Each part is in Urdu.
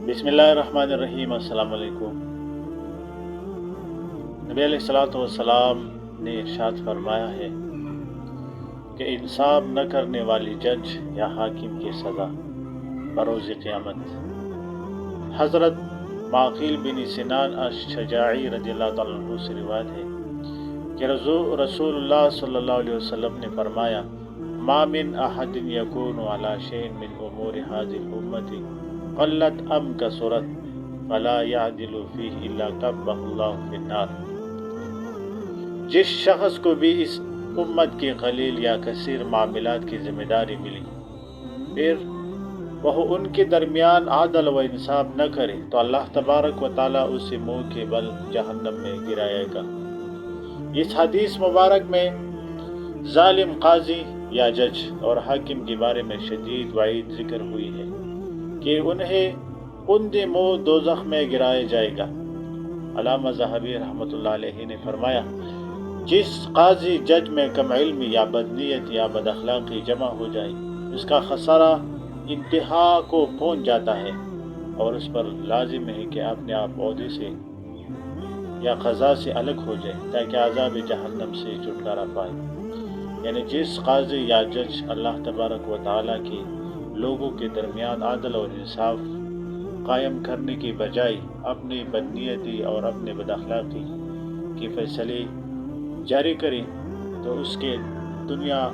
بسم اللہ الرحمن الرحیم۔ السلام علیکم۔ نبی علیہ الصلوۃ والسلام نے ارشاد فرمایا ہے کہ انصاف نہ کرنے والی جج یا حاکم کی سزا بروز قیامت۔ حضرت معقیل بن سنان الشجاعی رضی اللہ تعالیٰ عنہ سے روایت ہے کہ رسول اللہ صلی اللہ علیہ وسلم نے فرمایا، ما من احد یکون علی شیء من امور هذه الامة قلت ام کثرت فلا يعدل فیہ الا کبہ اللہ فی النار۔ جس شخص کو بھی اس امت کی قلیل یا کثیر معاملات کی ذمہ داری ملی، پھر وہ ان کے درمیان عدل و انصاف نہ کرے تو اللہ تبارک و تعالیٰ اسے منہ کے بل جہنم میں گرائے گا۔ اس حدیث مبارک میں ظالم قاضی یا جج اور حاکم کے بارے میں شدید وعید ذکر ہوئی ہے کہ انہیں اندھے منہ دوزخ میں گرایا جائے گا۔ علامہ ذہبی رحمۃ اللہ علیہ نے فرمایا، جس قاضی جج میں کم علمی یا بدنیت یا بد اخلاقی جمع ہو جائے، اس کا خسارہ انتہا کو پہنچ جاتا ہے اور اس پر لازم ہے کہ اپنے آپ عہدے سے یا قضا سے الگ ہو جائے تاکہ عذاب جہنم سے چھٹکارا پائے۔ یعنی جس قاضی یا جج اللہ تبارک و تعالیٰ کے لوگوں کے درمیان عدل اور انصاف قائم کرنے کی بجائے اپنی بدنیتی اور اپنے بد اخلاقی کے فیصلے جاری کرے تو اس کے دنیا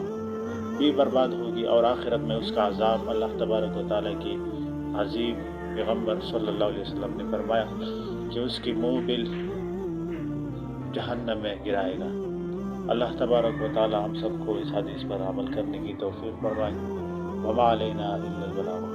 بھی برباد ہوگی اور آخرت میں اس کا عذاب اللہ تبارک و تعالیٰ کی عظیم پیغمبر صلی اللہ علیہ وسلم نے فرمایا کہ اس کی منہ بل جہنم میں گرائے گا۔ اللہ تبارک و تعالیٰ ہم سب کو اس حدیث پر عمل کرنے کی توفیق فرمائے۔ وما علینا الا البلاغ۔